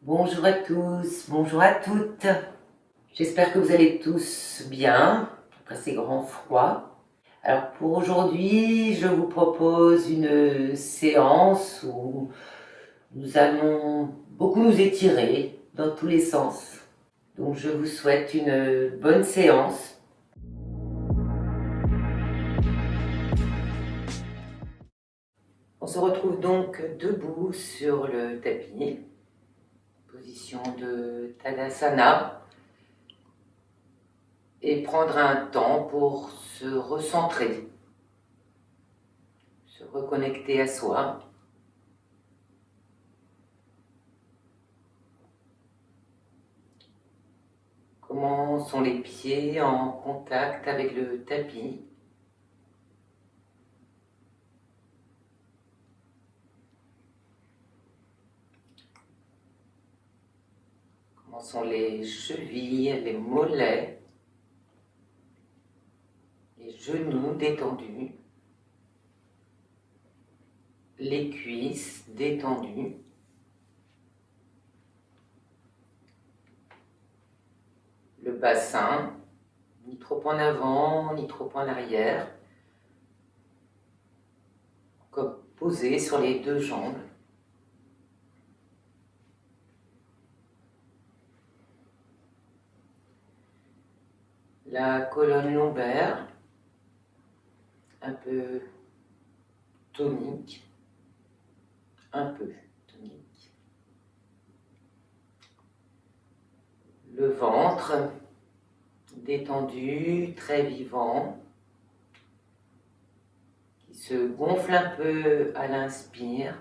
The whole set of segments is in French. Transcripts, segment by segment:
Bonjour à tous, bonjour à toutes. J'espère que vous allez tous bien après ces grands froids. Alors pour aujourd'hui, je vous propose une séance où nous allons beaucoup nous étirer dans tous les sens. Donc je vous souhaite une bonne séance. On se retrouve donc debout sur le tapis, position de Tadasana. Et prendre un temps pour se recentrer, se reconnecter à soi. Comment sont les pieds en contact avec le tapis? Comment sont les chevilles, les mollets, les genoux détendus, les cuisses détendues, le bassin, ni trop en avant, ni trop en arrière, comme posé sur les deux jambes. La colonne lombaire, un peu tonique, un peu tonique. Le ventre détendu, très vivant, qui se gonfle un peu à l'inspire,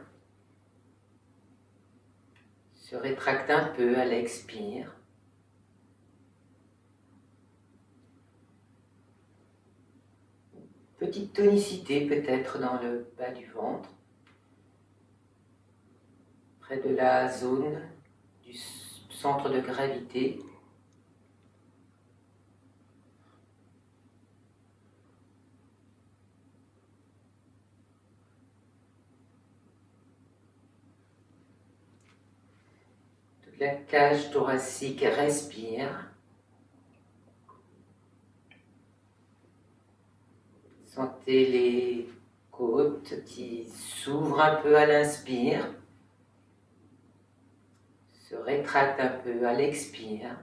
se rétracte un peu à l'expire. Petite tonicité peut-être dans le bas du ventre, près de la zone du centre de gravité. Toute la cage thoracique respire. Sentez les côtes qui s'ouvrent un peu à l'inspire, se rétractent un peu à l'expire.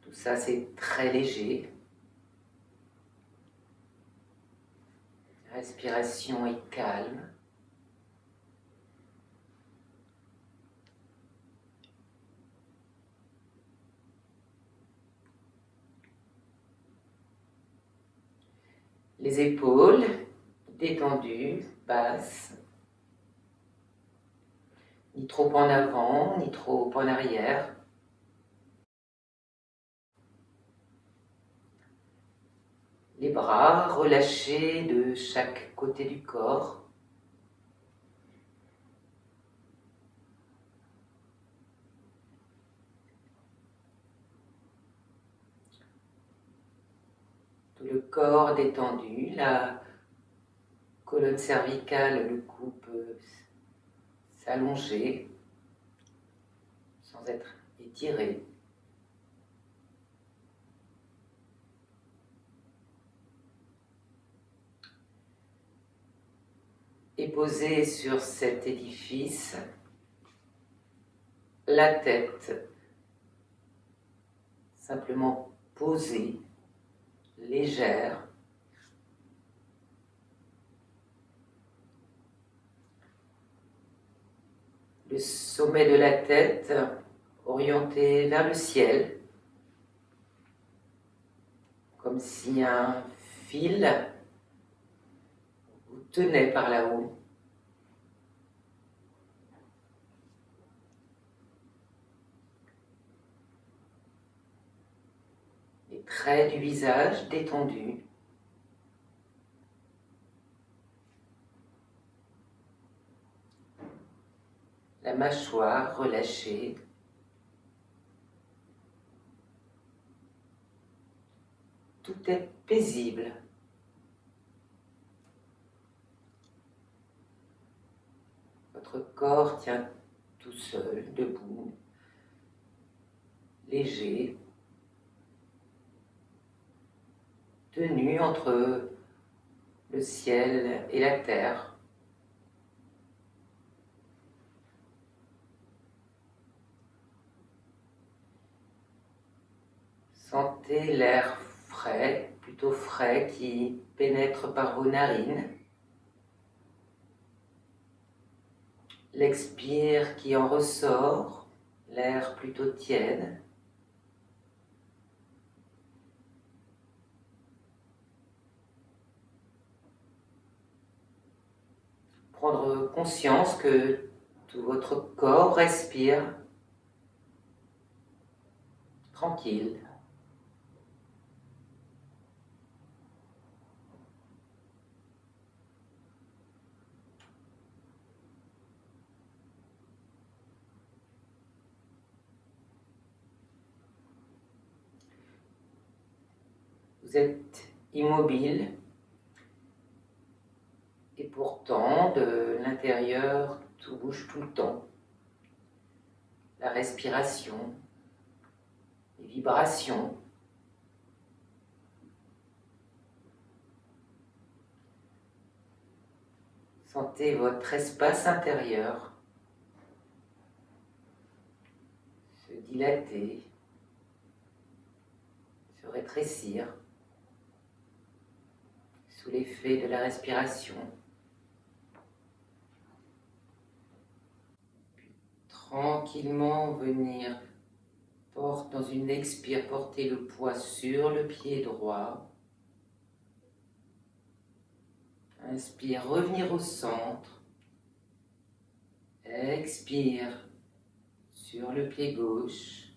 Tout ça, c'est très léger. La respiration est calme. Les épaules détendues, basses. Ni trop en avant, ni trop en arrière. Les bras relâchés de chaque côté du corps. Tout le corps détendu, la colonne cervicale, le cou peut s'allonger sans être étiré. Et poser sur cet édifice la tête, simplement posée, légère. Le sommet de la tête orienté vers le ciel, comme si un fil vous tenait par là-haut. Les traits du visage détendus. La mâchoire relâchée. Tout est paisible. Votre corps tient tout seul, debout, léger, tenu entre le ciel et la terre. Sentez l'air frais, plutôt frais, qui pénètre par vos narines. L'expire qui en ressort, l'air plutôt tiède. Prendre conscience que tout votre corps respire tranquille. Vous êtes immobile et pourtant de l'intérieur tout bouge tout le temps. La respiration, les vibrations. Sentez votre espace intérieur se dilater, se rétrécir sous l'effet de la respiration. Puis tranquillement venir dans une expire, porter le poids sur le pied droit. Inspire, revenir au centre. Expire sur le pied gauche.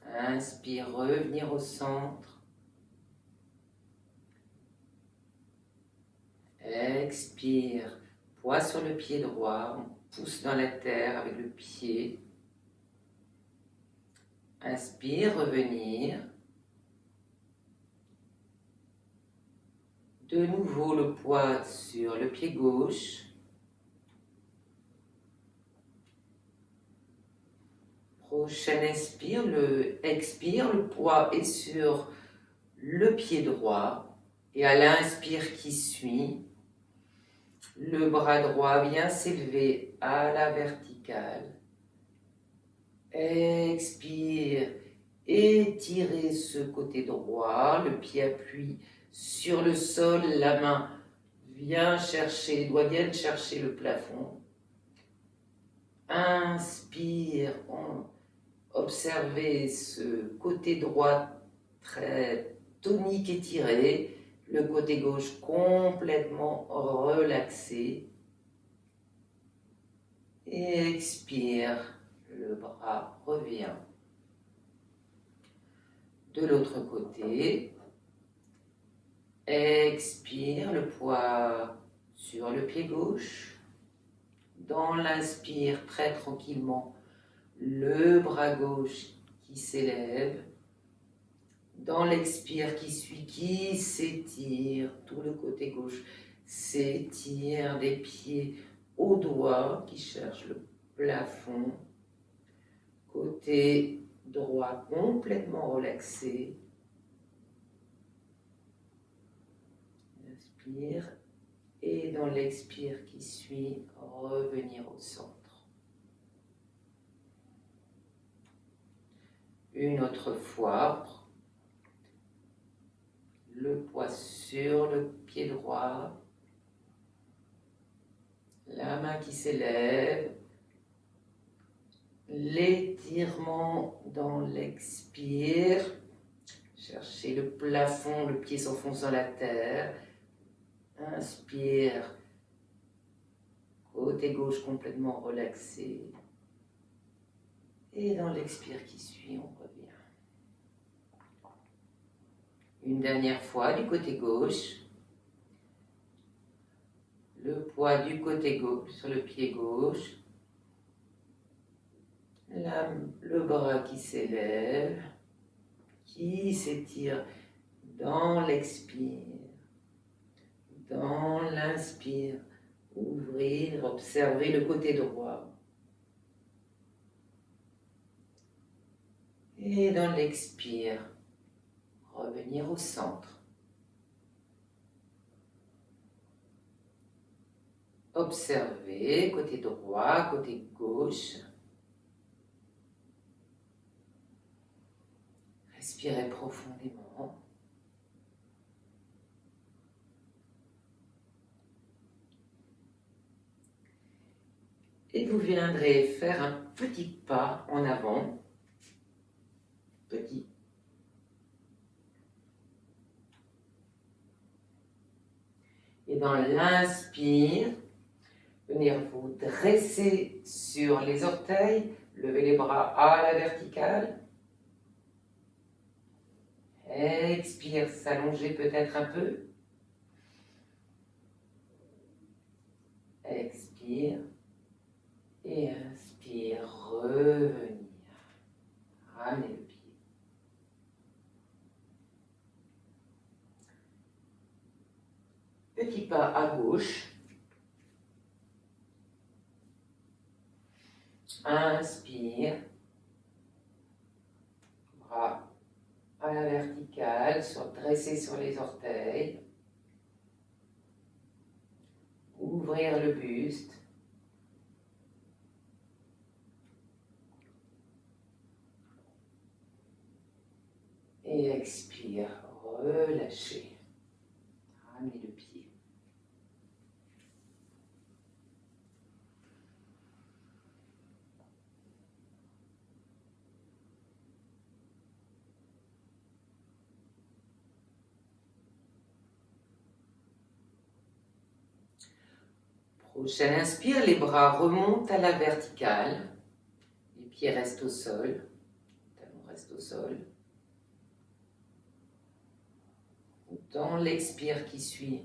Inspire, revenir au centre. Expire, poids sur le pied droit. On pousse dans la terre avec le pied. Inspire, revenir. De nouveau le poids sur le pied gauche. Prochaine expire, le poids est sur le pied droit. Et à l'inspire qui suit, le bras droit vient s'élever à la verticale. Expire, étirez ce côté droit, le pied appuie sur le sol, la main vient chercher, les doigts viennent chercher le plafond. Inspire, observez ce côté droit très tonique étiré, le côté gauche complètement relaxé. Et expire, le bras revient. De l'autre côté, expire, le poids sur le pied gauche. Dans l'inspire, très tranquillement, le bras gauche qui s'élève. Dans l'expire qui suit, qui s'étire, tout le côté gauche s'étire des pieds aux doigts qui cherchent le plafond. Côté droit complètement relaxé. Inspire et dans l'expire qui suit, revenir au centre. Une autre fois, le poids sur le pied droit, la main qui s'élève, l'étirement dans l'expire, cherchez le plafond, le pied s'enfonce dans la terre, inspire, côté gauche complètement relaxé, et dans l'expire qui suit, on revient. Une dernière fois du côté gauche, le poids du côté gauche sur le pied gauche, le bras qui s'élève, qui s'étire dans l'expire, dans l'inspire, Ouvrir, observer le côté droit. Et dans l'expire, revenir au centre. Observez côté droit, côté gauche. Respirez profondément. Et vous viendrez faire un petit pas en avant. Petit. Et dans l'inspire, venir vous dresser sur les orteils, lever les bras à la verticale. Expire, s'allonger peut-être un peu. Expire. Et inspire, revenir. Ramenez le pied. Petit pas à gauche. Inspire. Bras à la verticale, dressé sur les orteils. Ouvrir le buste. Et expire, relâchez. Ramenez le pied. Prochaine inspire, les bras remontent à la verticale. Les pieds restent au sol. Les talons restent au sol. Dans l'expire qui suit,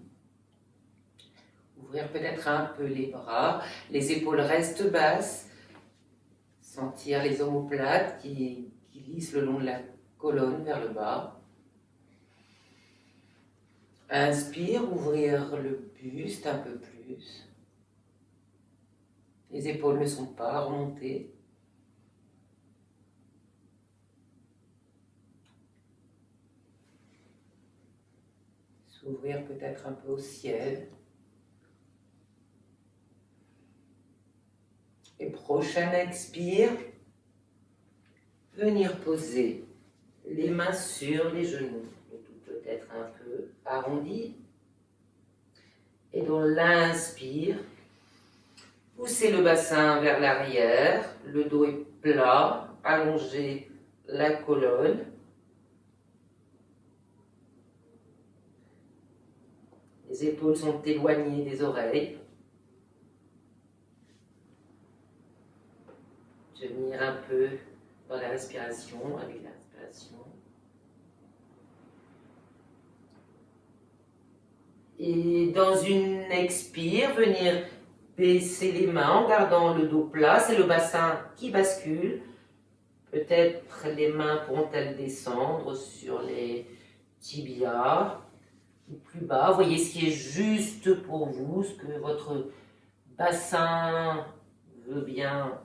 ouvrir peut-être un peu les bras. Les épaules restent basses. Sentir les omoplates qui glissent le long de la colonne vers le bas. Inspire, ouvrir le buste un peu plus. Les épaules ne sont pas remontées. S'ouvrir peut-être un peu au ciel. Et prochaine expire, venir poser les mains sur les genoux. Le tout peut être un peu arrondi. Et dans l'inspire, poussez le bassin vers l'arrière, le dos est plat, allongez la colonne. Les épaules sont éloignées des oreilles. Venir un peu dans la respiration, avec la respiration. Et dans une expire, venir baisser les mains en gardant le dos plat. C'est le bassin qui bascule. Peut-être les mains pourront-elles descendre sur les tibias ou plus bas. Voyez ce qui est juste pour vous, ce que votre bassin veut bien,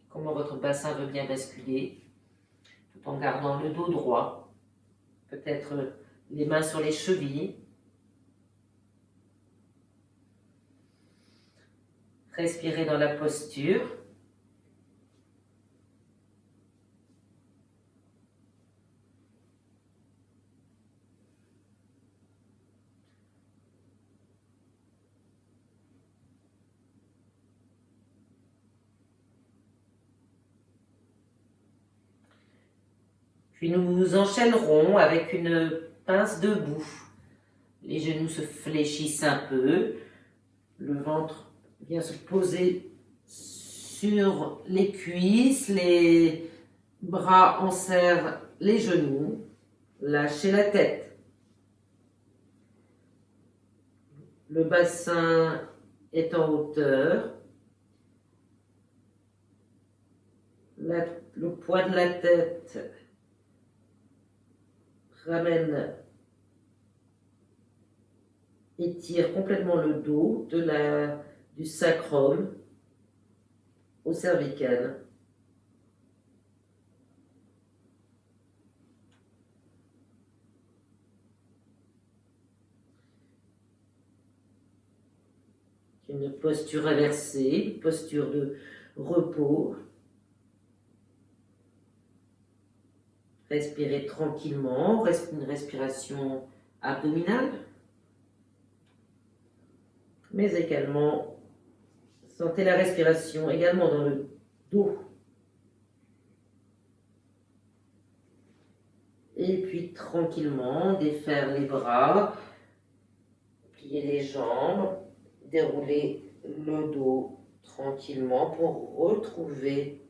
comment votre bassin veut bien basculer, tout en gardant le dos droit. Peut-être les mains sur les chevilles. Respirez dans la posture. Puis nous enchaînerons avec une pince debout. Les genoux se fléchissent un peu. Le ventre vient se poser sur les cuisses. Les bras enserrent les genoux. Lâchez la tête. Le bassin est en hauteur. Le poids de la tête ramène étire complètement le dos du sacrum au cervical. Une posture inversée, une posture de repos. Respirez tranquillement, une respiration abdominale, mais également, sentez la respiration également dans le dos. Et puis tranquillement, défaire les bras, plier les jambes, dérouler le dos tranquillement pour retrouver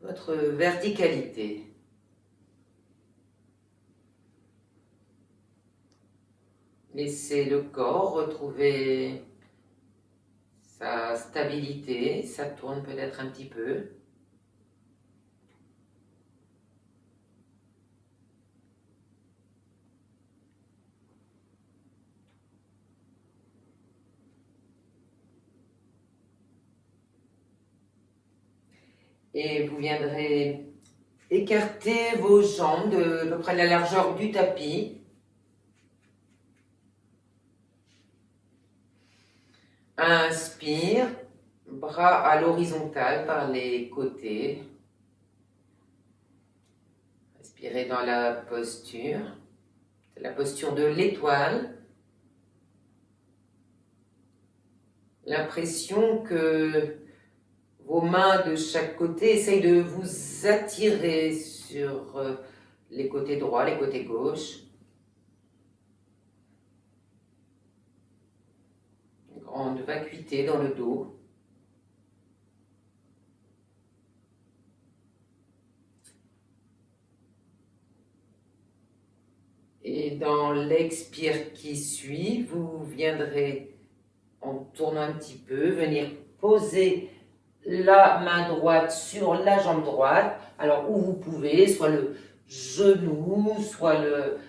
votre verticalité. Laissez le corps retrouver sa stabilité, ça tourne peut-être un petit peu. Et vous viendrez écarter vos jambes de à peu près la largeur du tapis. Inspire, bras à l'horizontale par les côtés. Respirez dans la posture. C'est la posture de l'étoile. L'impression que vos mains de chaque côté essayent de vous attirer sur les côtés droits, les côtés gauches. Une grande vacuité dans le dos. Et dans l'expire qui suit, vous viendrez, en tournant un petit peu, venir poser la main droite sur la jambe droite, alors où vous pouvez, soit le genou, soit le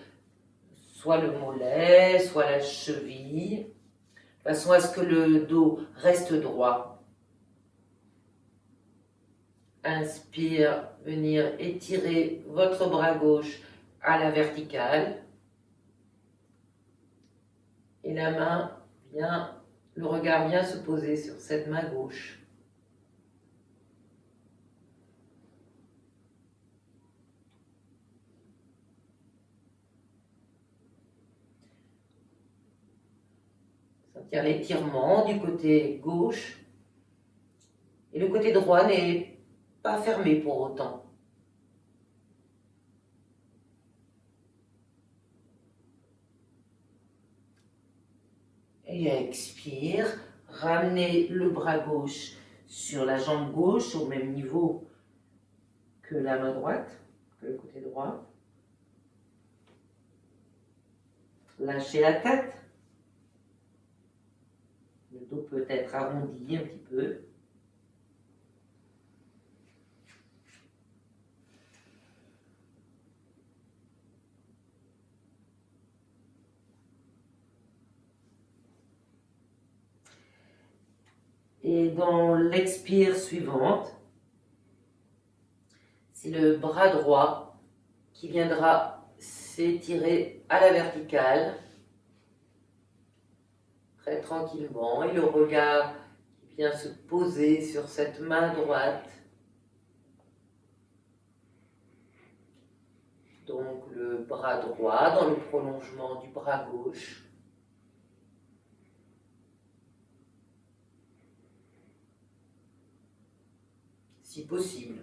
mollet, soit la cheville, de façon à ce que le dos reste droit. Inspire, venir étirer votre bras gauche à la verticale, et la main vient, le regard vient se poser sur cette main gauche. Sentir l'étirement du côté gauche, et le côté droit n'est pas fermé pour autant. Et expire, ramenez le bras gauche sur la jambe gauche au même niveau que la main droite, que le côté droit. Lâchez la tête. Le dos peut être arrondi un petit peu. Et dans l'expire suivante, c'est le bras droit qui viendra s'étirer à la verticale, très tranquillement, et le regard qui vient se poser sur cette main droite. Donc le bras droit dans le prolongement du bras gauche. Si possible.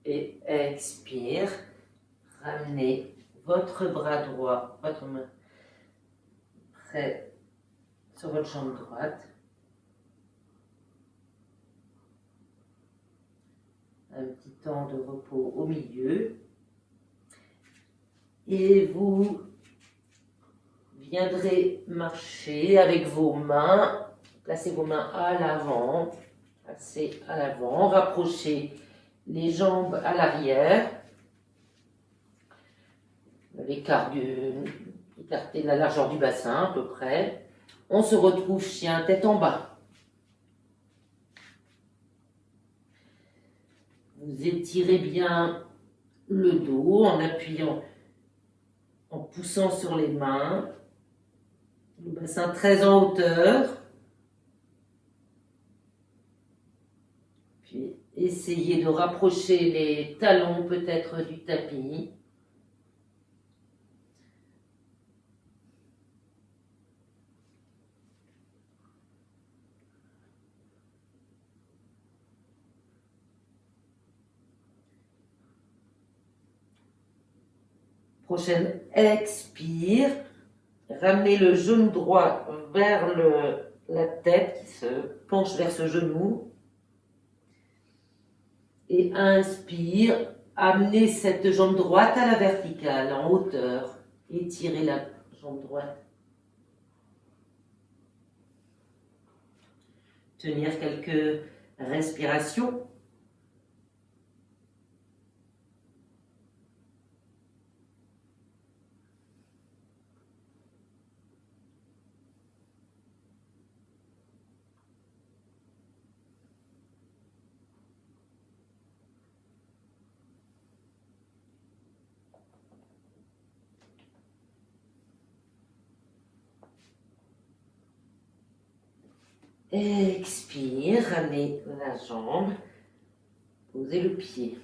Et expire, ramenez votre bras droit, votre main près sur votre jambe droite. Un petit temps de repos au milieu. Et vous viendrez marcher avec vos mains. Placez vos mains à l'avant, assez à l'avant. Rapprochez les jambes à l'arrière. Écartez la largeur du bassin à peu près. On se retrouve chien tête en bas. Vous étirez bien le dos en appuyant, en poussant sur les mains. Le bassin très en hauteur. Puis essayez de rapprocher les talons peut-être du tapis. Prochaine expire. Ramenez le genou droit vers la tête qui se penche vers ce genou. Et inspire, amenez cette jambe droite à la verticale, en hauteur. Étirez la jambe droite. Tenir quelques respirations. Expire, ramenez la jambe, posez le pied.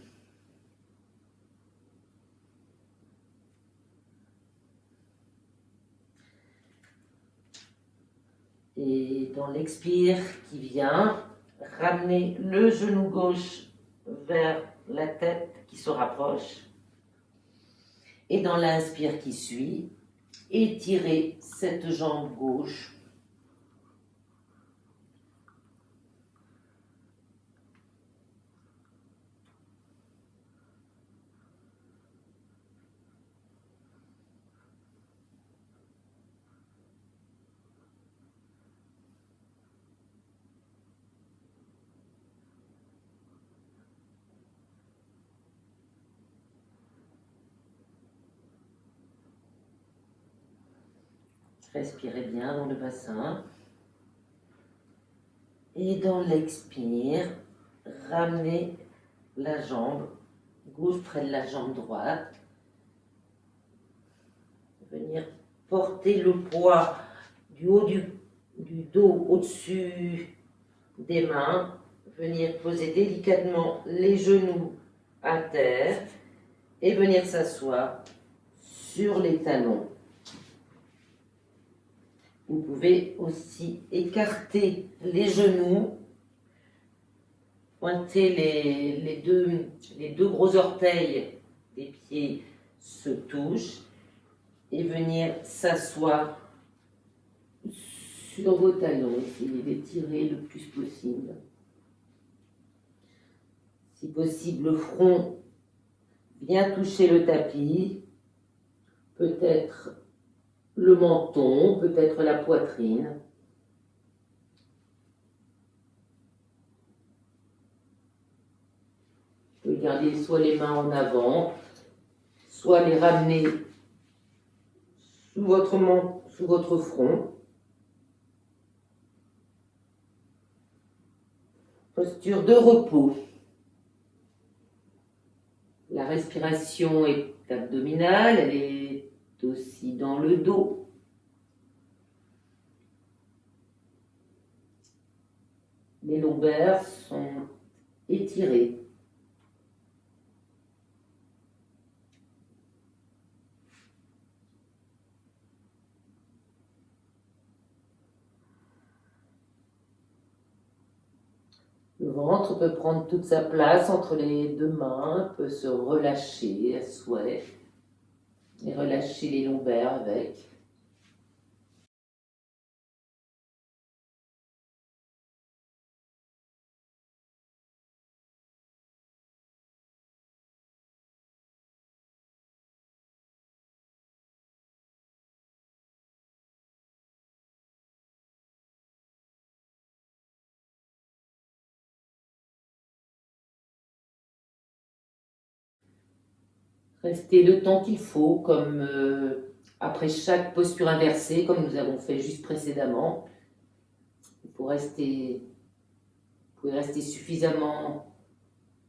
Et dans l'expire qui vient, ramenez le genou gauche vers la tête qui se rapproche. Et dans l'inspire qui suit, étirez cette jambe gauche. Respirez bien dans le bassin. Et dans l'expire, ramenez la jambe gauche près de la jambe droite. Venir porter le poids du haut du dos au-dessus des mains. Venir poser délicatement les genoux à terre et venir s'asseoir sur les talons. Vous pouvez aussi écarter les genoux, pointer les deux gros orteils des pieds se touchent et venir s'asseoir sur vos talons. Essayez d'étirer le plus possible. Si possible, le front vient toucher le tapis, peut-être le menton, peut-être la poitrine. Vous pouvez garder soit les mains en avant, soit les ramener sous votre front. Posture de repos. La respiration est abdominale, elle est aussi dans le dos. Les lombaires sont étirés. Le ventre peut prendre toute sa place entre les deux mains, peut se relâcher à souhait et relâcher les lombaires avec. Restez le temps qu'il faut, comme après chaque posture inversée, comme nous avons fait juste précédemment. Vous pouvez rester suffisamment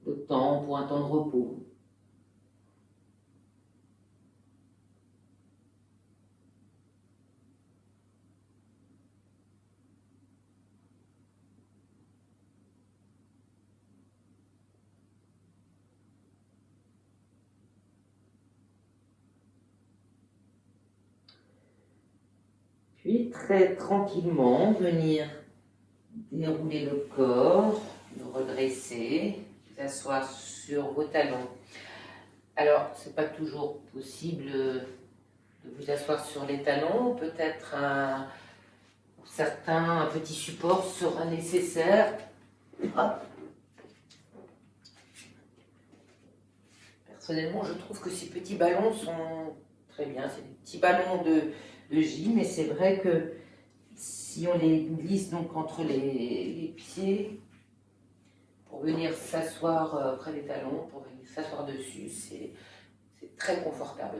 de temps pour un temps de repos. Puis très tranquillement venir dérouler le corps, le redresser, vous asseoir sur vos talons. Alors, ce n'est pas toujours possible de vous asseoir sur les talons, peut-être pour certains, un petit support sera nécessaire. Hop. Personnellement, je trouve que ces petits ballons sont très bien. C'est des petits ballons de gym, mais c'est vrai que si on les glisse donc entre les pieds, pour venir s'asseoir près des talons, pour venir s'asseoir dessus, c'est très confortable.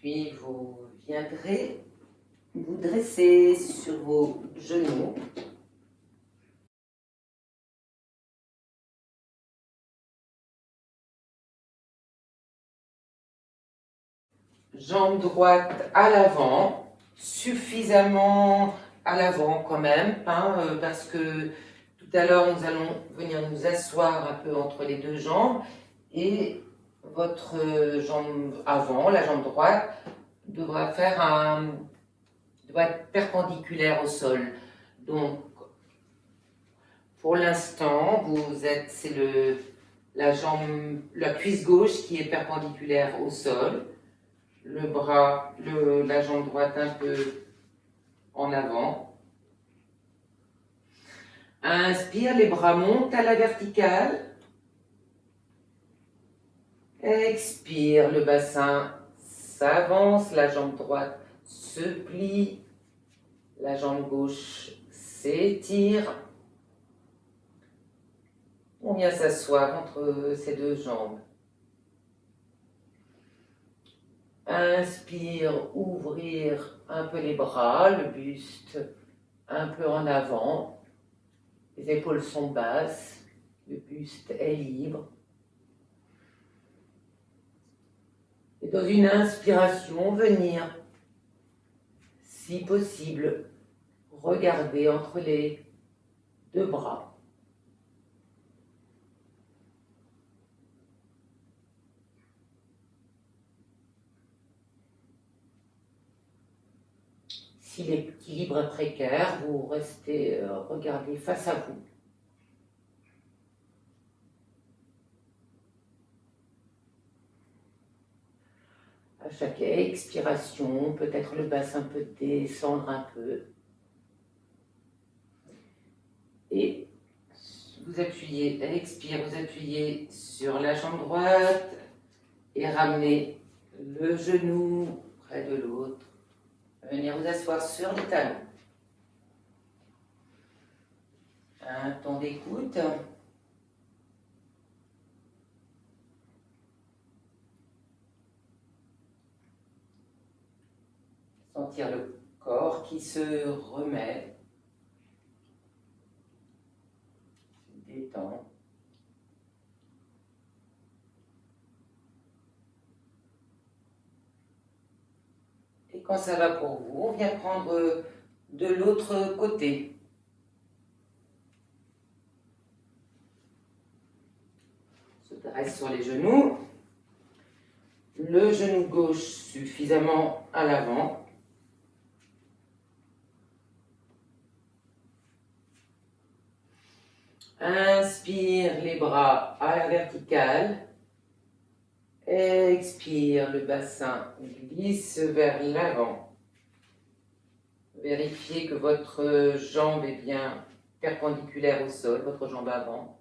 Puis vous viendrez vous dresser sur vos genoux. Jambe droite à l'avant, suffisamment à l'avant quand même, parce que tout à l'heure nous allons venir nous asseoir un peu entre les deux jambes et votre jambe avant, la jambe droite, doit être perpendiculaire au sol. Donc pour l'instant, c'est la cuisse gauche qui est perpendiculaire au sol. La jambe droite un peu en avant. Inspire, les bras montent à la verticale. Expire, le bassin s'avance, la jambe droite se plie, la jambe gauche s'étire. On vient s'asseoir entre ces deux jambes. Inspire, ouvrir un peu les bras, le buste un peu en avant. Les épaules sont basses, le buste est libre. Et dans une inspiration, venir, si possible, regarder entre les deux bras. Si l'équilibre est précaire, vous restez regardez face à vous. À chaque expiration, peut-être le bassin peut descendre un peu. Et vous appuyez, elle expire, vous appuyez sur la jambe droite et ramenez le genou près de l'autre. Venir vous asseoir sur les talons. Un temps d'écoute. Sentir le corps qui se remet. Se détend. Et quand ça va pour vous, on vient prendre de l'autre côté. Se dresse sur les genoux. Le genou gauche suffisamment à l'avant. Inspire, les bras à la verticale. Expire, le bassin glisse vers l'avant. Vérifiez que votre jambe est bien perpendiculaire au sol, votre jambe avant.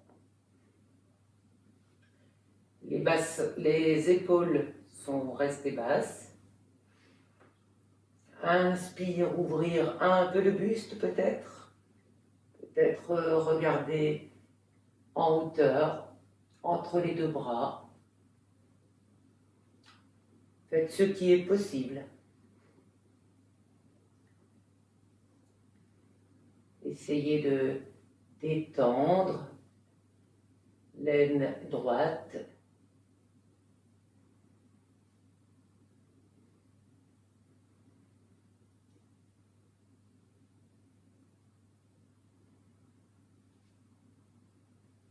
Les épaules sont restées basses. Inspire, ouvrir un peu le buste peut-être. Peut-être regarder en hauteur, entre les deux bras. Faites ce qui est possible. Essayez de détendre l'aine droite.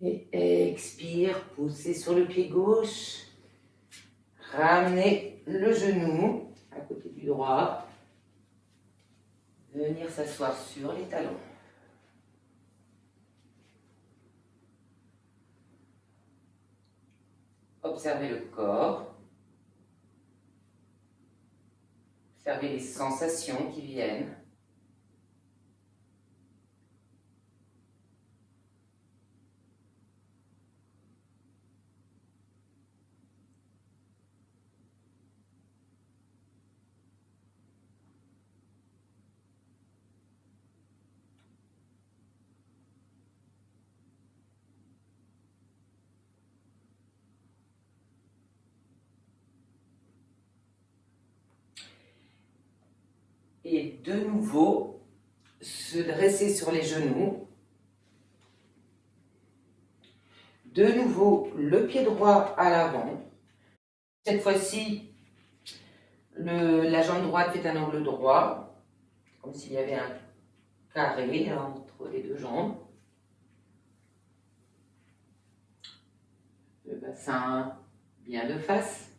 Et expire, poussez sur le pied gauche. Ramenez le genou à côté du droit. Venir s'asseoir sur les talons. Observez le corps. Observez les sensations qui viennent. Et de nouveau, se dresser sur les genoux. De nouveau, le pied droit à l'avant. Cette fois-ci, la jambe droite fait un angle droit, comme s'il y avait un carré entre les deux jambes. Le bassin bien de face.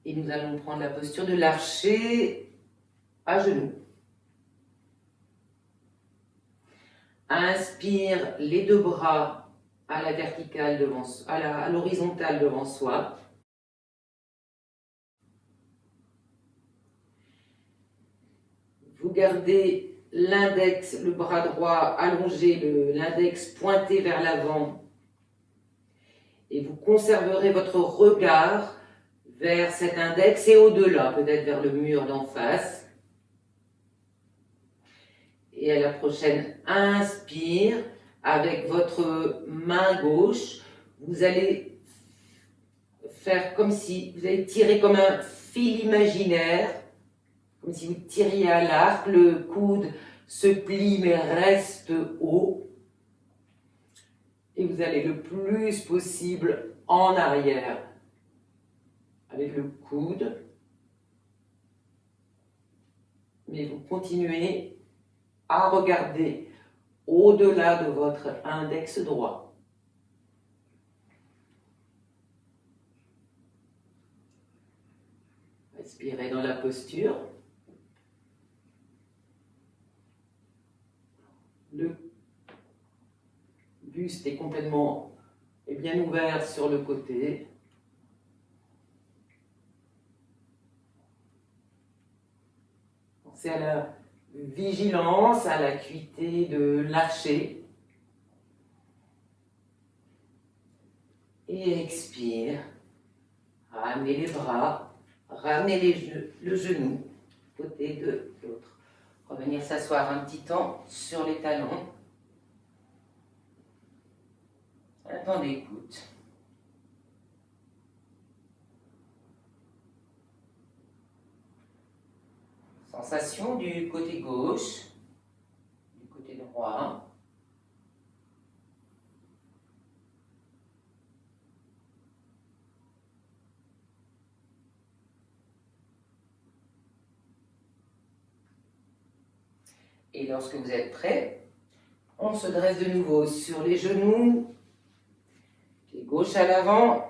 Et nous allons prendre la posture de l'archer à genoux. Inspire les deux bras à la verticale devant, à l'horizontale devant soi. Vous gardez l'index, le bras droit allongé, l'index pointé vers l'avant. Et vous conserverez votre regard vers cet index et au-delà, peut-être vers le mur d'en face. Et à la prochaine inspire, avec votre main gauche, vous allez faire comme si vous allez tirer comme un fil imaginaire, comme si vous tiriez à l'arc, le coude se plie mais reste haut. Et vous allez le plus possible en arrière, avec le coude. Mais vous continuez à regarder au-delà de votre index droit. Respirez dans la posture. Le buste est complètement et bien ouvert sur le côté. Pensez à la vigilance, à l'acuité de l'archer. Et expire. Ramenez les bras, ramenez le genou, côté de l'autre. Revenir s'asseoir un petit temps sur les talons. Un temps d'écoute. Sensation du côté gauche, du côté droit. Et lorsque vous êtes prêt, on se dresse de nouveau sur les genoux, pied gauche à l'avant,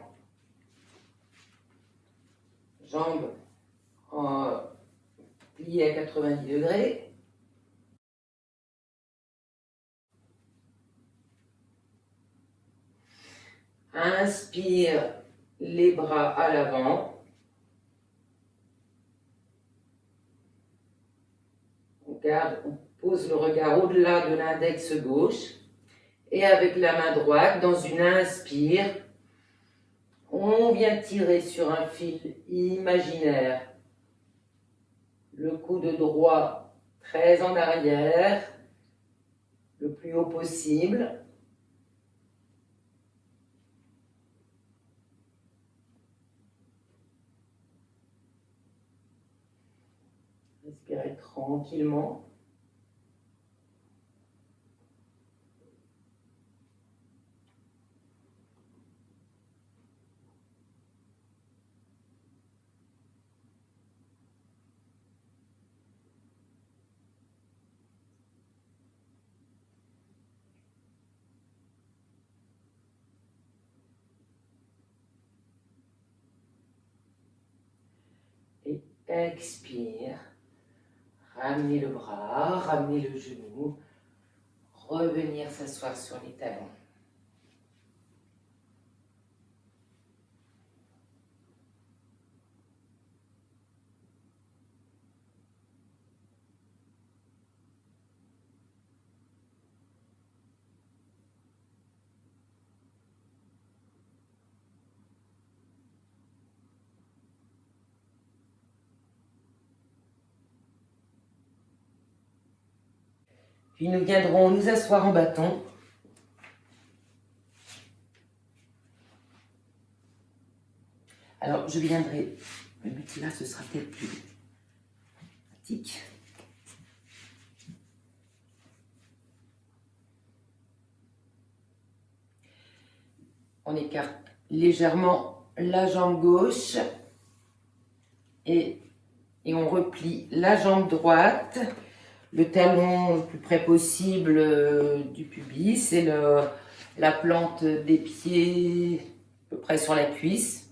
jambes pliées à 90 degrés. Inspire les bras à l'avant. On pose le regard au-delà de l'index gauche. Et avec la main droite, dans une inspire, on vient tirer sur un fil imaginaire. Le coude droit très en arrière, le plus haut possible. Respirez tranquillement. Et expire. Ramenez le bras, ramenez le genou. Revenir s'asseoir sur les talons. Puis nous viendrons nous asseoir en bâton. Alors je viendrai, le but là ce sera peut-être plus pratique. On écarte légèrement la jambe gauche et on replie la jambe droite. Le talon le plus près possible du pubis et la plante des pieds à peu près sur la cuisse.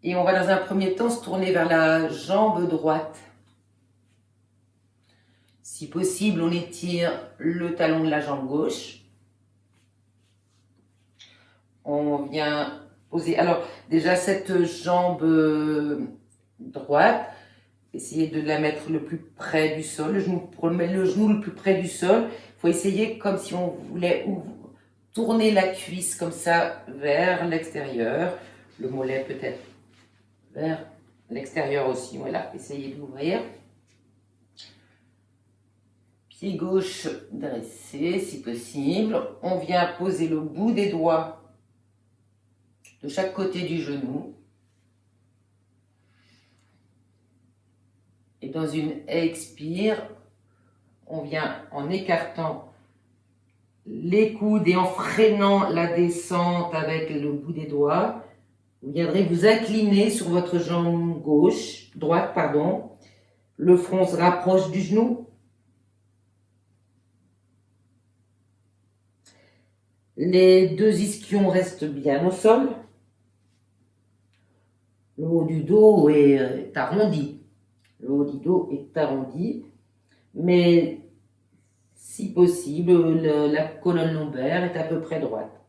Et on va dans un premier temps se tourner vers la jambe droite. Si possible, on étire le talon de la jambe gauche. On vient poser, alors déjà cette jambe droite, essayez de la mettre le plus près du sol, pour mettre le genou le plus près du sol, il faut essayer comme si on voulait tourner la cuisse comme ça vers l'extérieur, le mollet peut-être vers l'extérieur aussi, voilà, essayez d'ouvrir. Pied gauche dressé si possible, on vient poser le bout des doigts de chaque côté du genou. Et dans une expire, on vient en écartant les coudes et en freinant la descente avec le bout des doigts. Vous viendrez vous incliner sur votre jambe droite, pardon. Le front se rapproche du genou. Les deux ischions restent bien au sol. Le haut du dos est arrondi. Le haut du dos est arrondi, mais si possible, la colonne lombaire est à peu près droite.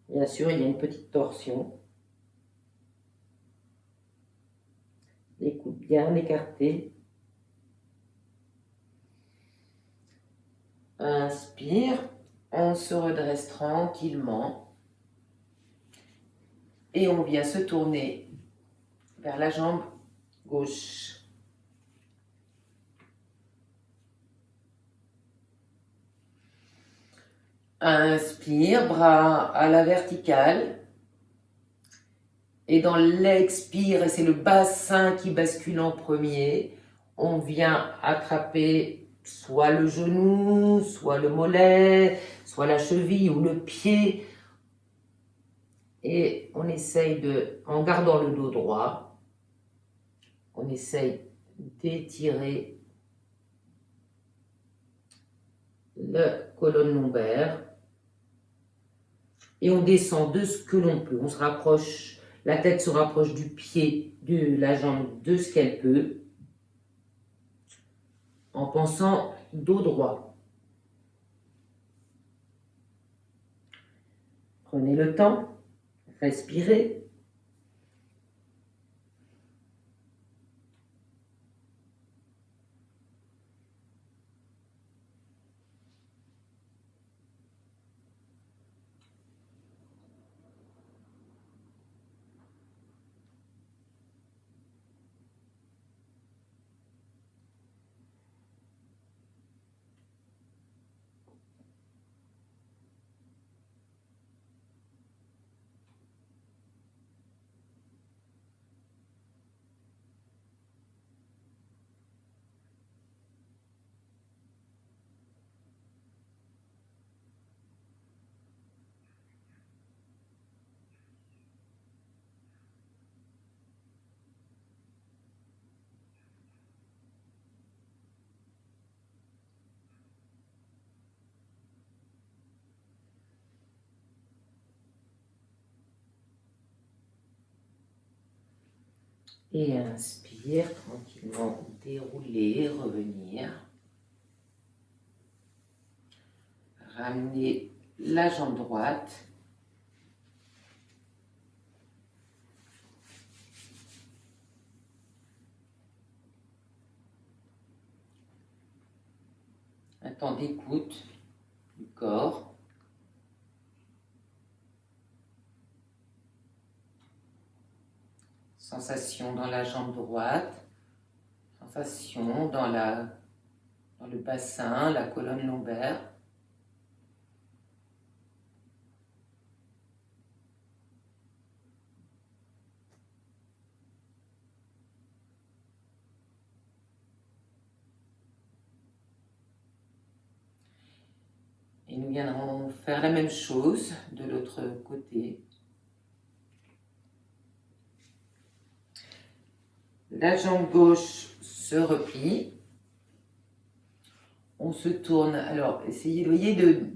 Bien sûr, il y a une petite torsion. Les coudes bien écartés. Inspire, on se redresse tranquillement. Et on vient se tourner vers la jambe gauche. Inspire, bras à la verticale. Et dans l'expire, et c'est le bassin qui bascule en premier, on vient attraper soit le genou, soit le mollet, soit la cheville ou le pied. Et on essaye en gardant le dos droit, on essaye d'étirer la colonne lombaire. Et on descend de ce que l'on peut. On se rapproche, la tête se rapproche du pied, de la jambe, de ce qu'elle peut, en pensant dos droit. Prenez le temps, respirez. Et inspire, tranquillement dérouler, revenir. Ramener la jambe droite. Un temps d'écoute du corps. Sensation dans la jambe droite, sensation dans le bassin, la colonne lombaire. Et nous viendrons faire la même chose de l'autre côté. La jambe gauche se replie. On se tourne. Alors, essayez, voyez, de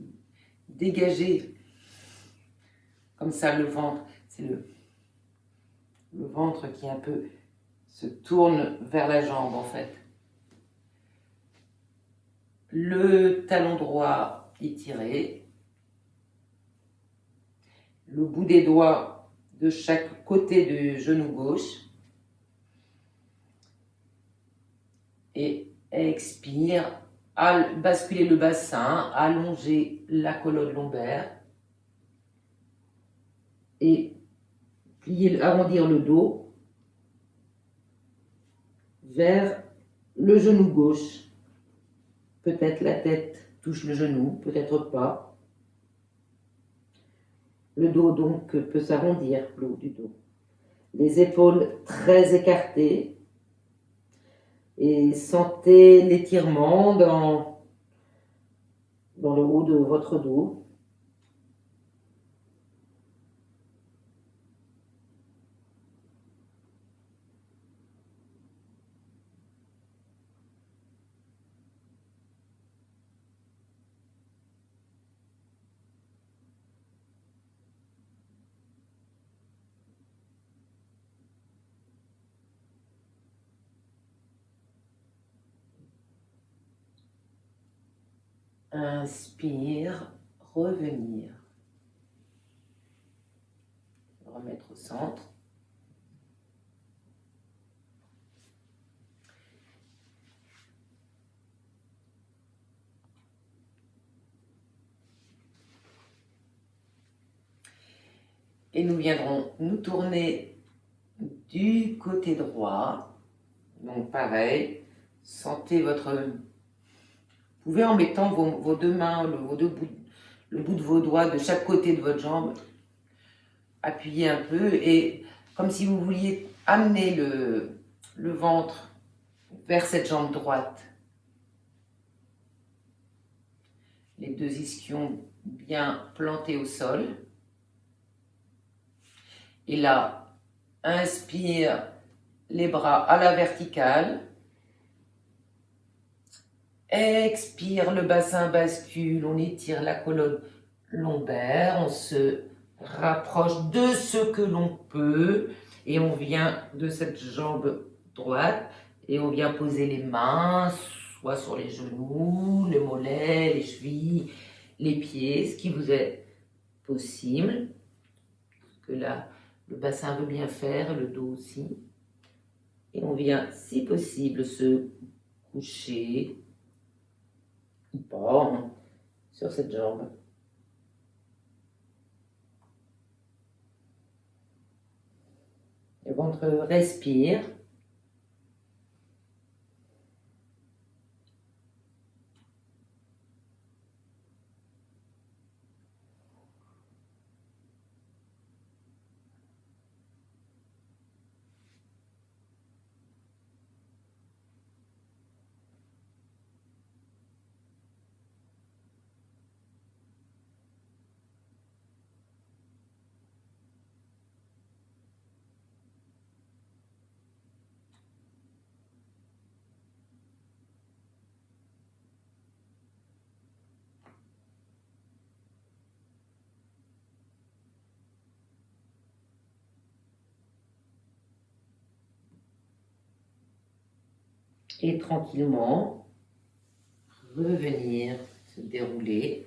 dégager comme ça le ventre. C'est le ventre qui un peu se tourne vers la jambe en fait. Le talon droit étiré. Le bout des doigts de chaque côté du genou gauche. Et expire, basculer le bassin, allonger la colonne lombaire et plier, arrondir le dos vers le genou gauche. Peut-être la tête touche le genou, peut-être pas. Le dos donc peut s'arrondir, le haut du dos. Les épaules très écartées. Et sentez l'étirement dans le haut de votre dos. Inspire, revenir. Remettre au centre. Et nous viendrons nous tourner du côté droit. Donc pareil, sentez votre... Vous pouvez en mettant vos deux mains, le bout de vos doigts de chaque côté de votre jambe, appuyer un peu et comme si vous vouliez amener le ventre vers cette jambe droite. Les deux ischions bien plantés au sol. Et là, inspire les bras à la verticale. Expire, le bassin bascule, on étire la colonne lombaire, on se rapproche de ce que l'on peut et on vient de cette jambe droite et on vient poser les mains soit sur les genoux, les mollets, les chevilles, les pieds, ce qui vous est possible. Parce que là, le bassin veut bien faire, le dos aussi. Et on vient, si possible, se coucher ou pas sur cette jambe. Le ventre respire. Et tranquillement, revenir se dérouler.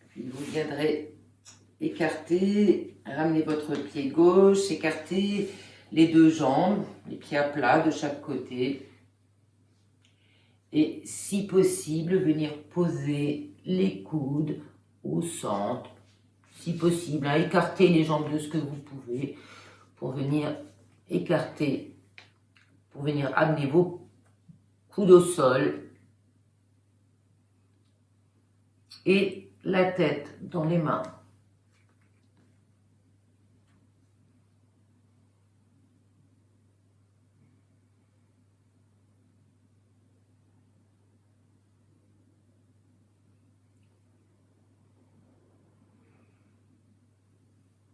Puis vous viendrez écarter, ramener votre pied gauche, écarter les deux jambes, les pieds à plat de chaque côté. Et si possible, venir poser les coudes au centre. Si possible, écarter les jambes de ce que vous pouvez pour venir écarter, pour venir amener vos coudes au sol et la tête dans les mains.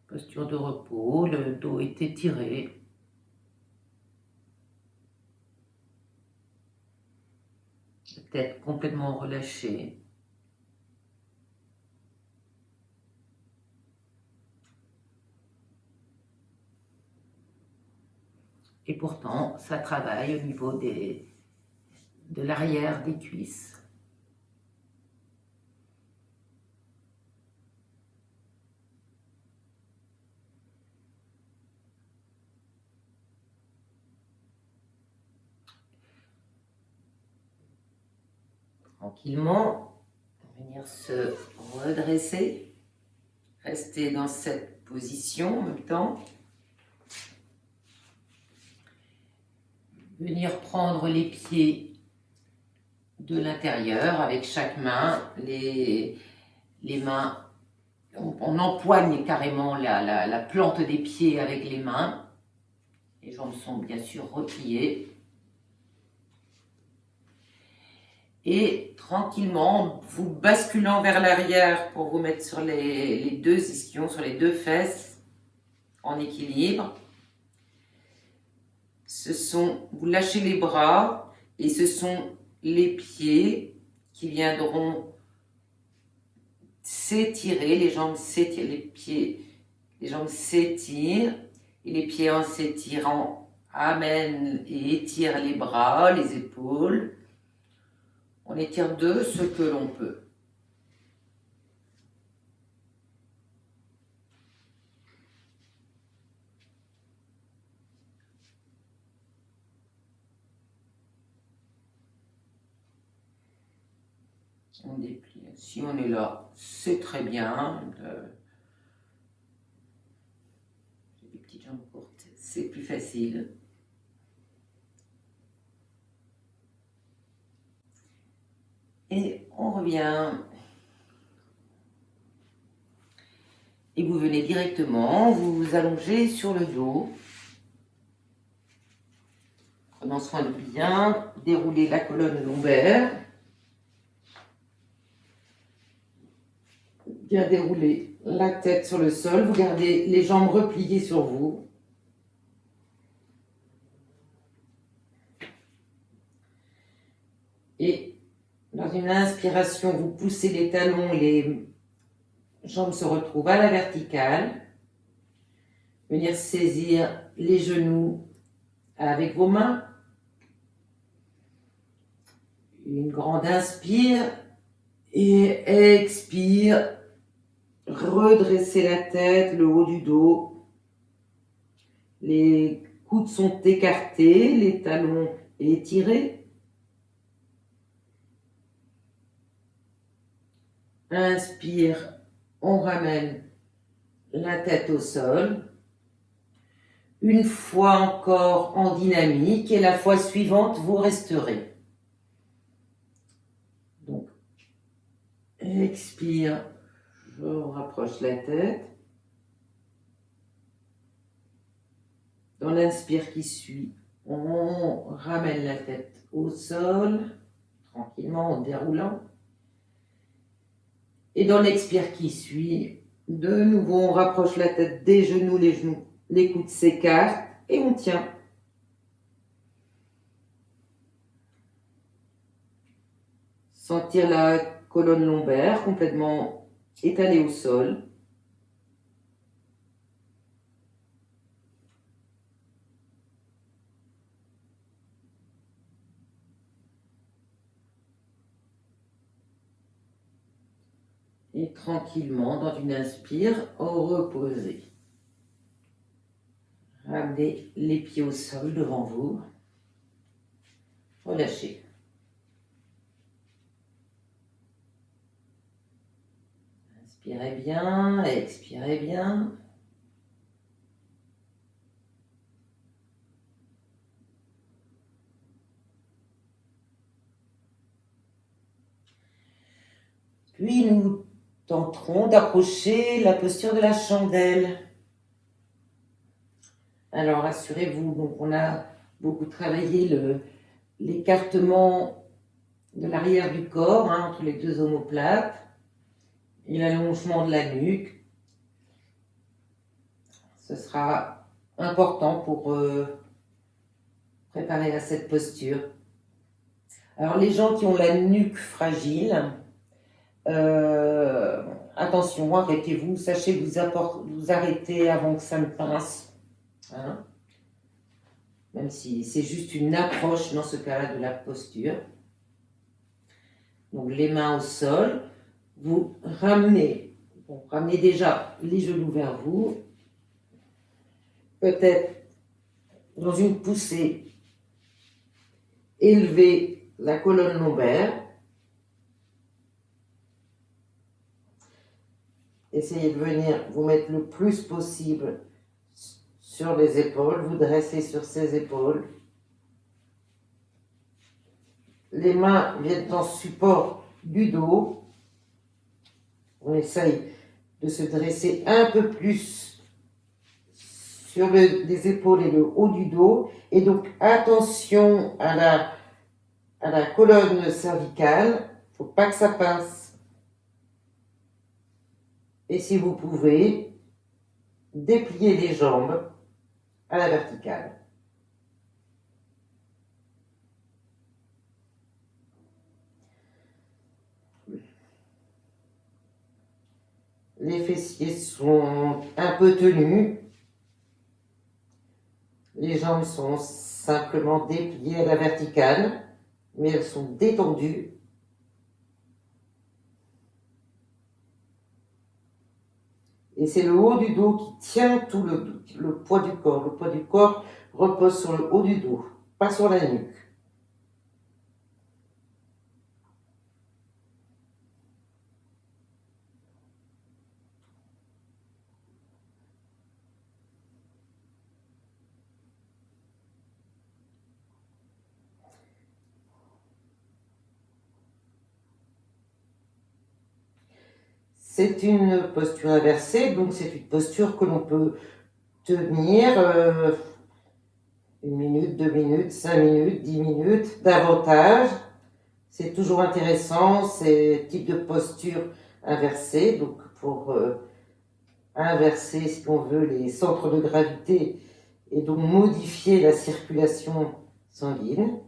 Posture de repos, le dos est étiré. La tête complètement relâchée. Et pourtant, ça travaille au niveau de l'arrière des cuisses. Tranquillement, venir se redresser, rester dans cette position en même temps. Venir prendre les pieds de l'intérieur avec chaque main, les mains, on empoigne carrément la plante des pieds avec les mains. Les jambes sont bien sûr repliées. Et tranquillement, vous basculant vers l'arrière pour vous mettre sur les deux ischions, sur les deux fesses, en équilibre. Vous lâchez les bras et ce sont les pieds qui viendront s'étirer, les jambes s'étirent, les jambes s'étirent et les pieds en s'étirant amènent et étirent les bras, les épaules. On étire de ce que l'on peut. On déplie. Si on est là, c'est très bien. J'ai des petites jambes courtes, c'est plus facile. Et on revient. Et vous venez directement, vous vous allongez sur le dos. Prenant soin de bien dérouler la colonne lombaire. Bien dérouler la tête sur le sol. Vous gardez les jambes repliées sur vous. Et dans une inspiration, vous poussez les talons, les jambes se retrouvent à la verticale. Venir saisir les genoux avec vos mains. Une grande inspire et expire. Redresser la tête, le haut du dos. Les coudes sont écartés, les talons étirés. Inspire, on ramène la tête au sol. Une fois encore en dynamique et la fois suivante, vous resterez. Donc, expire, je rapproche la tête. Dans l'inspire qui suit, on ramène la tête au sol, tranquillement en déroulant. Et dans l'expire qui suit, de nouveau, on rapproche la tête des genoux, les coudes s'écartent et on tient. Sentir la colonne lombaire complètement étalée au sol. Et tranquillement, dans une inspire, reposez. Ramenez les pieds au sol devant vous. Relâchez. Inspirez bien, expirez bien. Puis nous tenterons d'approcher la posture de la chandelle. Alors assurez-vous, donc on a beaucoup travaillé l'écartement de l'arrière du corps, entre les deux omoplates, et l'allongement de la nuque. Ce sera important pour préparer à cette posture. Alors les gens qui ont la nuque fragile, attention, arrêtez-vous, sachez vous arrêter avant que ça ne pince. Même si c'est juste une approche dans ce cas-là de la posture. Donc les mains au sol, vous ramenez déjà les genoux vers vous, peut-être dans une poussée, élevez la colonne lombaire, essayez de venir vous mettre le plus possible sur les épaules, vous dressez sur ces épaules. Les mains viennent en support du dos. On essaye de se dresser un peu plus sur les épaules et le haut du dos. Et donc attention à la colonne cervicale. Il ne faut pas que ça pince. Et si vous pouvez, dépliez les jambes à la verticale. Les fessiers sont un peu tenus. Les jambes sont simplement dépliées à la verticale, mais elles sont détendues. Et c'est le haut du dos qui tient tout le poids du corps. Le poids du corps repose sur le haut du dos, pas sur la nuque. C'est une posture inversée, donc c'est une posture que l'on peut tenir 1 minute, 2 minutes, 5 minutes, 10 minutes, davantage. C'est toujours intéressant, ces types de postures inversées, donc pour inverser, si on veut, les centres de gravité et donc modifier la circulation sanguine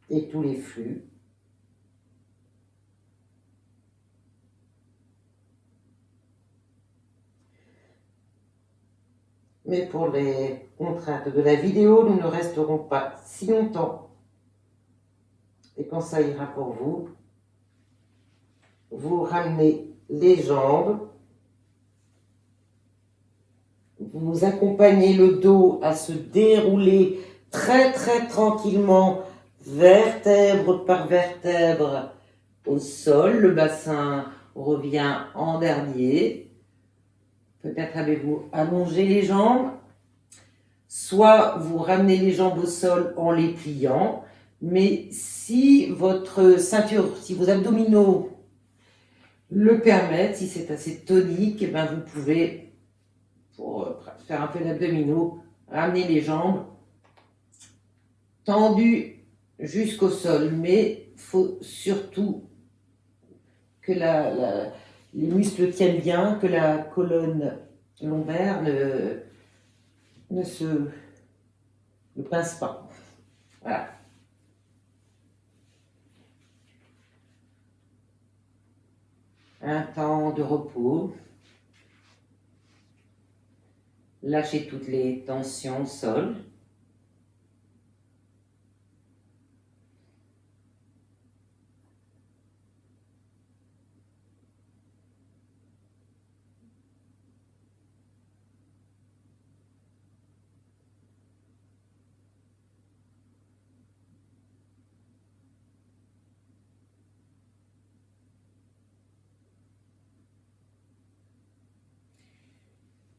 et tous les flux. Mais pour les contraintes de la vidéo, nous ne resterons pas si longtemps. Et quand ça ira pour vous, vous ramenez les jambes, vous accompagnez le dos à se dérouler très très tranquillement, vertèbre par vertèbre au sol. Le bassin revient en dernier. Peut-être avez-vous allongé les jambes, soit vous ramenez les jambes au sol en les pliant, mais si votre ceinture, si vos abdominaux le permettent, si c'est assez tonique, et ben vous pouvez, pour faire un peu d'abdominaux, ramener les jambes tendues jusqu'au sol, mais il faut surtout que les muscles tiennent bien, que la colonne lombaire ne pince pas. Voilà. un temps de repos. Lâchez toutes les tensions au sol.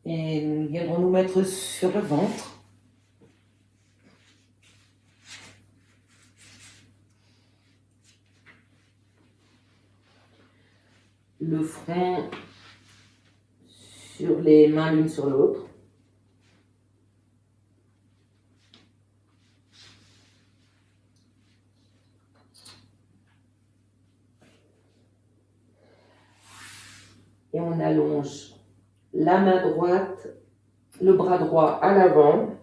Et nous viendrons nous mettre sur le ventre. Le front sur les mains l'une sur l'autre. Et on allonge la main droite, le bras droit à l'avant.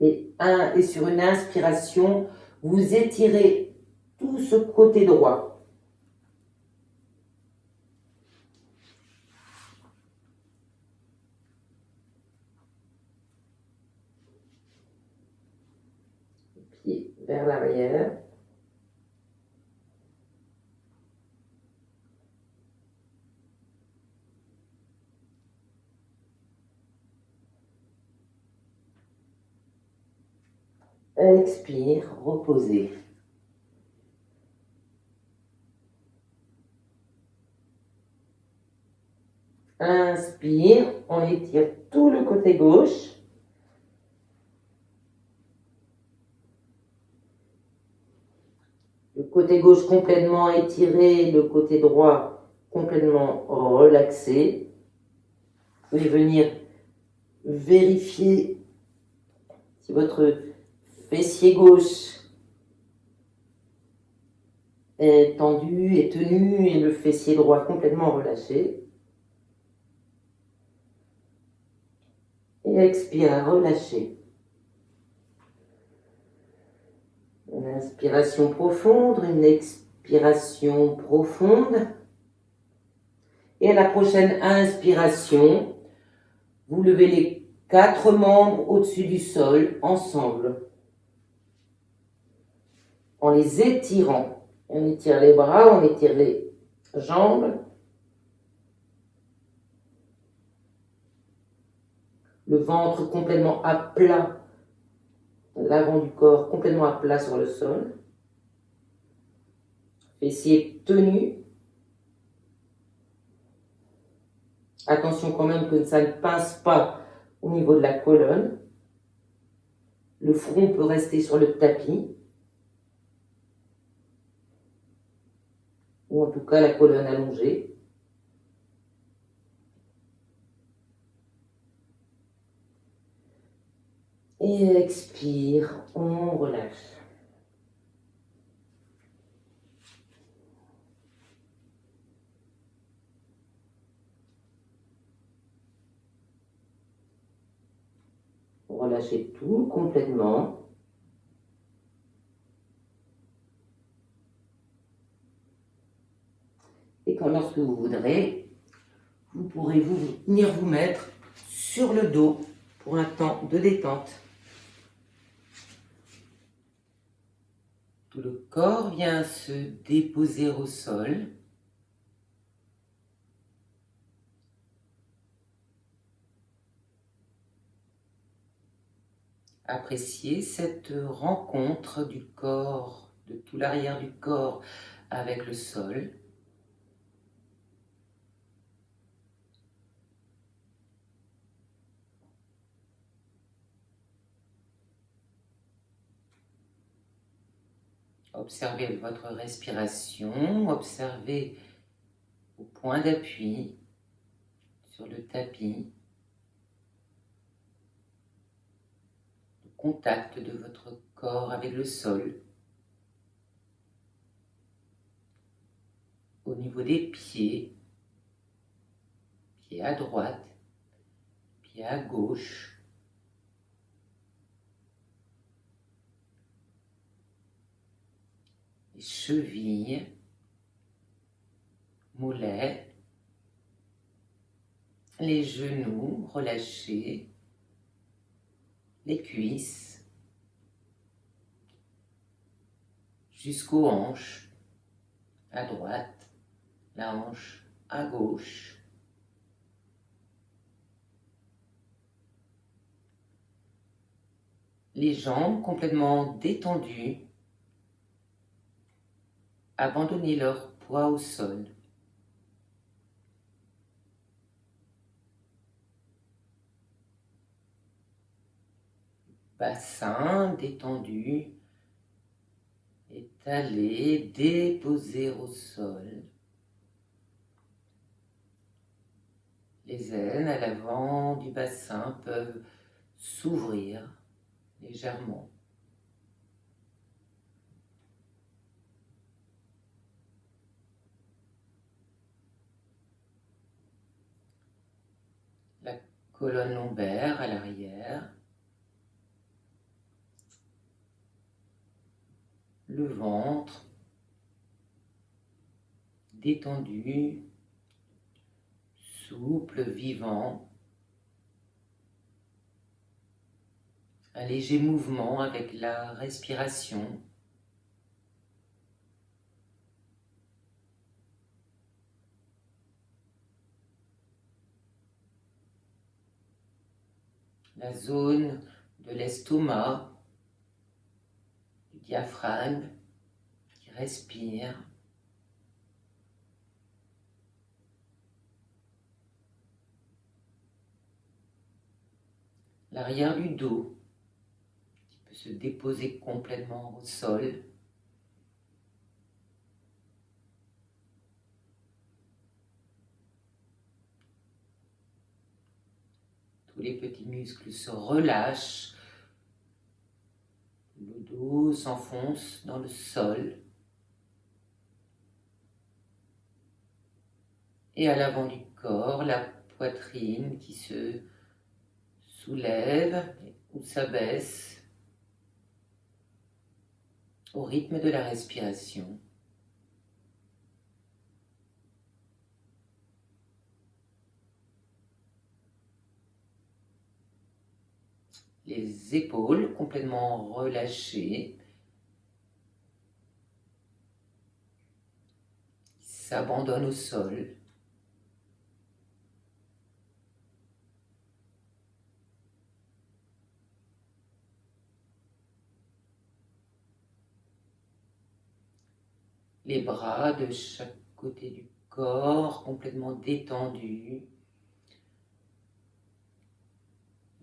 Et sur une inspiration, vous étirez tout ce côté droit. Pied vers l'arrière. Expire, reposez. Inspire, on étire tout le côté gauche. Le côté gauche complètement étiré, le côté droit complètement relaxé. Vous pouvez venir vérifier si votre fessier gauche est tendu et tenu et le fessier droit complètement relâché. Et expire, relâchez. Une inspiration profonde, une expiration profonde. Et à la prochaine inspiration, vous levez les 4 membres au-dessus du sol, ensemble, en les étirant. On étire les bras, on étire les jambes. Le ventre complètement à plat, l'avant du corps complètement à plat sur le sol. Fessier tenu. Attention quand même que ça ne pince pas au niveau de la colonne. Le front peut rester sur le tapis. Ou en tout cas la colonne allongée. Et expire, on relâche. Relâchez tout complètement. Et quand lorsque vous voudrez, vous pourrez venir vous mettre sur le dos pour un temps de détente. Tout le corps vient se déposer au sol. Appréciez cette rencontre du corps, de tout l'arrière du corps avec le sol. Observez votre respiration, observez vos points d'appui sur le tapis, le contact de votre corps avec le sol. Au niveau des pieds, pied à droite, pied à gauche. les chevilles, mollets, les genoux relâchés, les cuisses, jusqu'aux hanches, à droite, la hanche à gauche. Les jambes complètement détendues, abandonnez leur poids au sol. Bassin détendu, étalé, déposé au sol. Les aines à l'avant du bassin peuvent s'ouvrir légèrement. La colonne lombaire à l'arrière. Le ventre détendu, souple, vivant. Un léger mouvement avec la respiration. La zone de l'estomac, du diaphragme qui respire. L'arrière du dos qui peut se déposer complètement au sol. Tous les petits muscles se relâchent. Le dos s'enfonce dans le sol. Et à l'avant du corps, la poitrine qui se soulève ou s'abaisse au rythme de la respiration. Les épaules complètement relâchées, s'abandonnent au sol. Les bras de chaque côté du corps complètement détendus.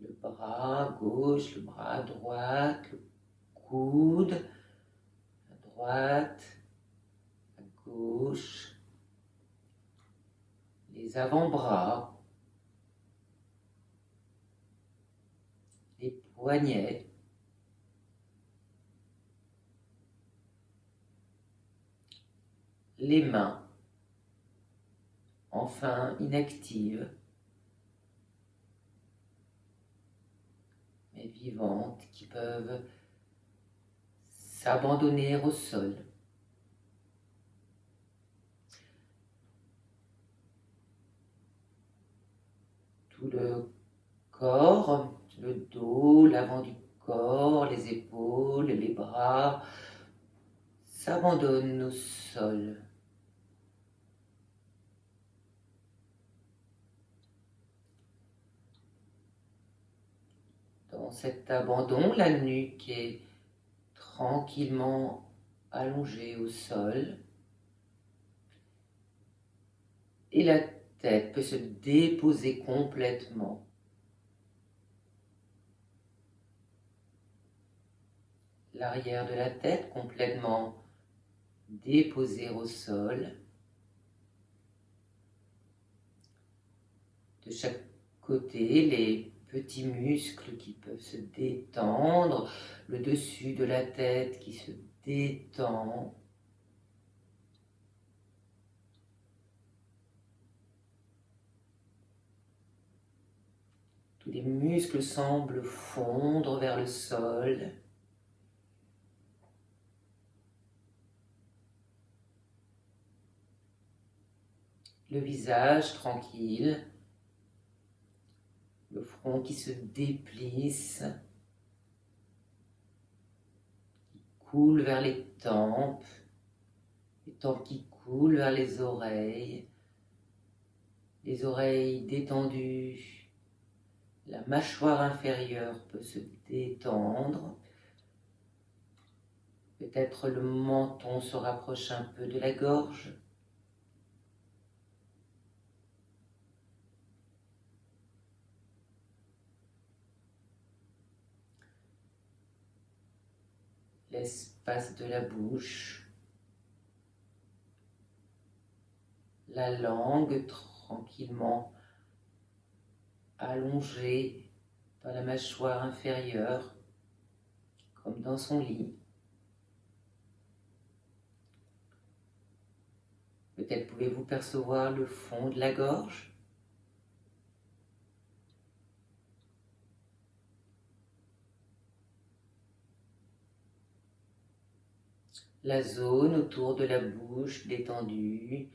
Le bras gauche, le bras droite, le coude à droite, à gauche. Les avant-bras, les poignets, les mains, enfin inactives, mais vivantes, qui peuvent s'abandonner au sol. Tout le corps, le dos, l'avant du corps, les épaules, les bras s'abandonnent au sol. Dans cet abandon, la nuque est tranquillement allongée au sol et la tête peut se déposer complètement. L'arrière de la tête complètement déposé au sol. De chaque côté, les petits muscles qui peuvent se détendre, le dessus de la tête qui se détend. Tous les muscles semblent fondre vers le sol. le visage tranquille, le front qui se déplisse, qui coule vers les tempes qui coulent vers les oreilles détendues. La mâchoire inférieure peut se détendre. Peut-être le menton se rapproche un peu de la gorge. L'espace de la bouche. La langue tranquillement allongée dans la mâchoire inférieure, comme dans son lit. Peut-être pouvez-vous percevoir le fond de la gorge. La zone autour de la bouche détendue,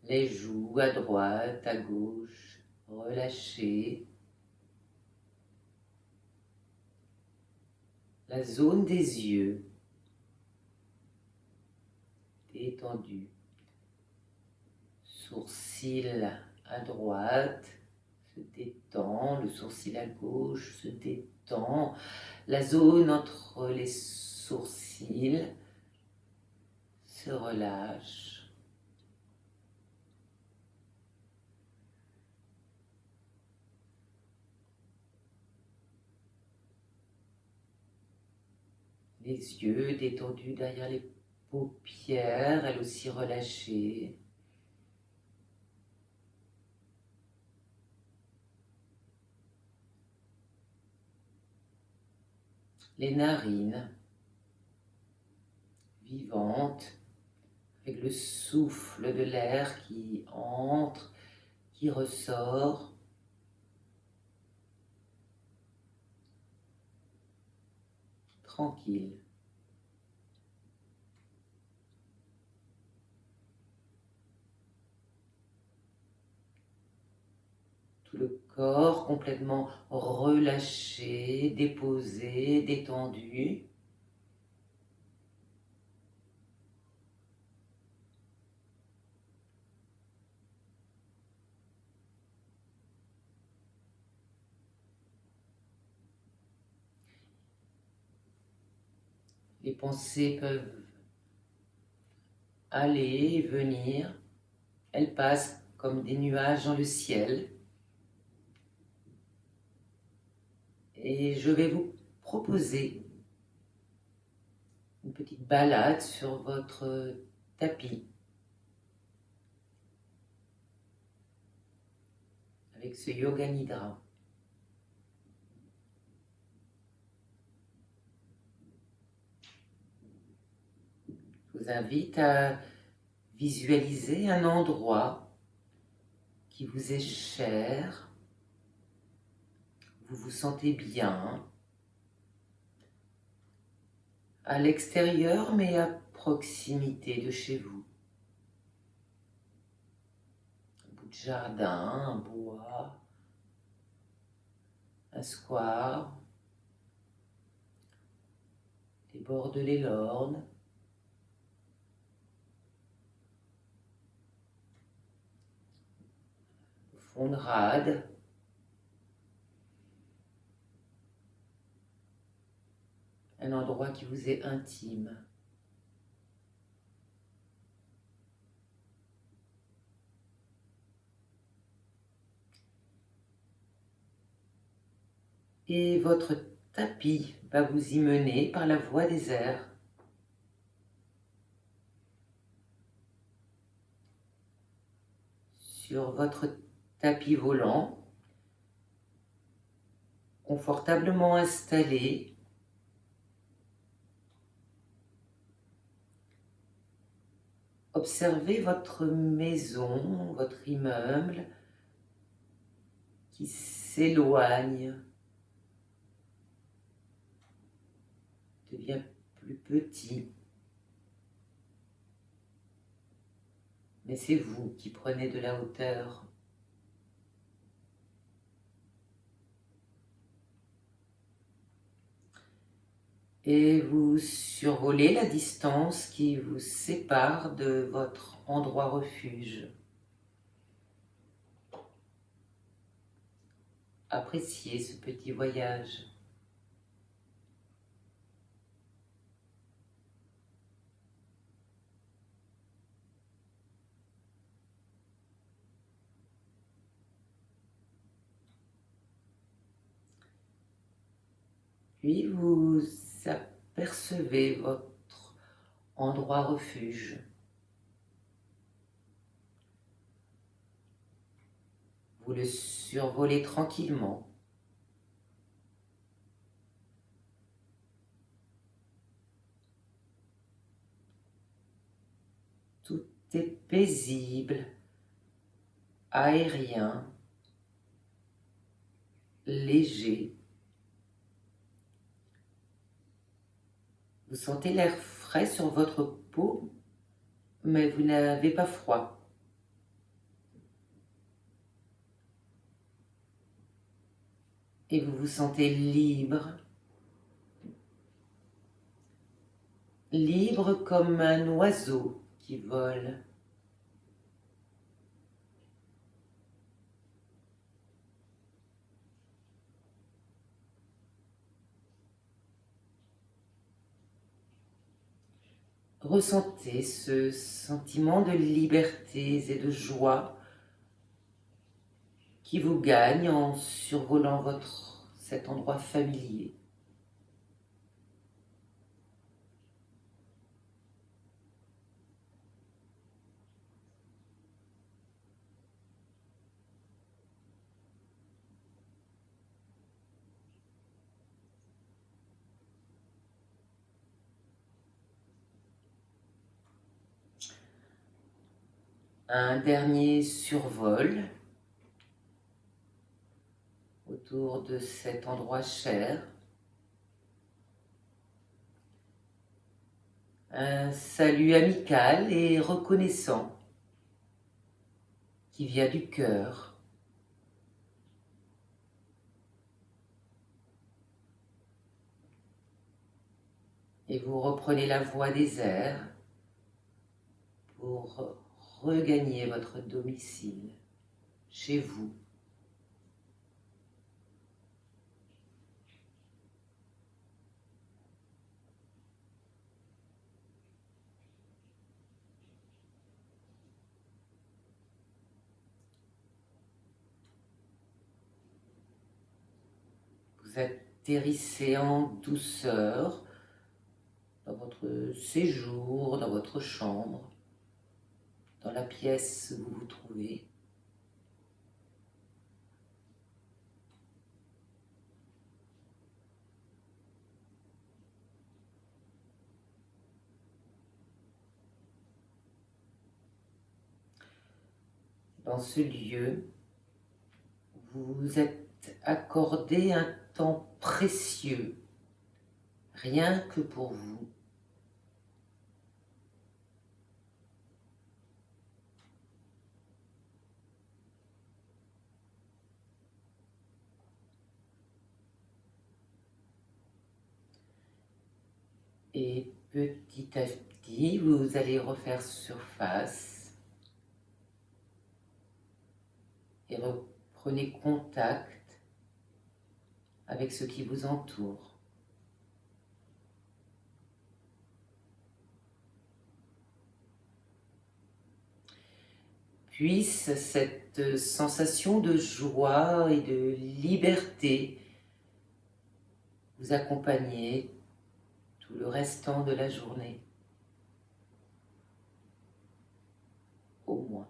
les joues à droite, à gauche, relâchées. La zone des yeux, détendue. Sourcil à droite se détend, le sourcil à gauche se détend. La zone entre les sourcils se relâche. Les yeux détendus derrière les paupières, elles aussi relâchées. Les narines vivantes, avec le souffle de l'air qui entre, qui ressort. Tranquille. Tout le corps complètement relâché, déposé, détendu. Les pensées peuvent aller et venir. Elles passent comme des nuages dans le ciel. Et je vais vous proposer une petite balade sur votre tapis avec ce Yoga Nidra. Je vous invite à visualiser un endroit qui vous est cher, vous vous sentez bien, à l'extérieur mais à proximité de chez vous. Un bout de jardin, un bois, un square, des bordelets lornes, au fond de rade, un endroit qui vous est intime. Et votre tapis va vous y mener par la voie des airs. Sur votre tapis volant, confortablement installé, observez votre maison, votre immeuble qui s'éloigne, devient plus petit. mais c'est vous qui prenez de la hauteur. Et vous survolez la distance qui vous sépare de votre endroit refuge. Appréciez ce petit voyage. Puis vous apercevez votre endroit refuge. Vous le survolez tranquillement. Tout est paisible, aérien, léger. Vous sentez l'air frais sur votre peau, mais vous n'avez pas froid. Et vous vous sentez libre, libre comme un oiseau qui vole. Ressentez ce sentiment de liberté et de joie qui vous gagne en survolant cet endroit familier. Un dernier survol autour de cet endroit cher. Un salut amical et reconnaissant qui vient du cœur. Et vous reprenez la voie des airs pour regagner votre domicile, chez vous. Vous atterrissez en douceur dans votre séjour, dans votre chambre, dans la pièce où vous vous trouvez. Dans ce lieu, vous vous êtes accordé un temps précieux, rien que pour vous. Et petit à petit, vous allez refaire surface et reprenez contact avec ce qui vous entoure. Puisse cette sensation de joie et de liberté vous accompagner tout le restant de la journée, au moins.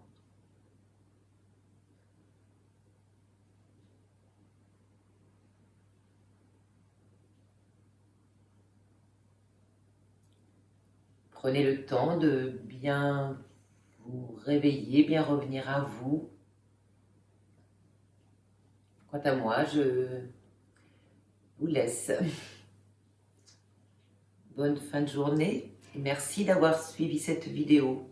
Prenez le temps de bien vous réveiller, bien revenir à vous. Quant à moi, je vous laisse. Bonne fin de journée et merci d'avoir suivi cette vidéo.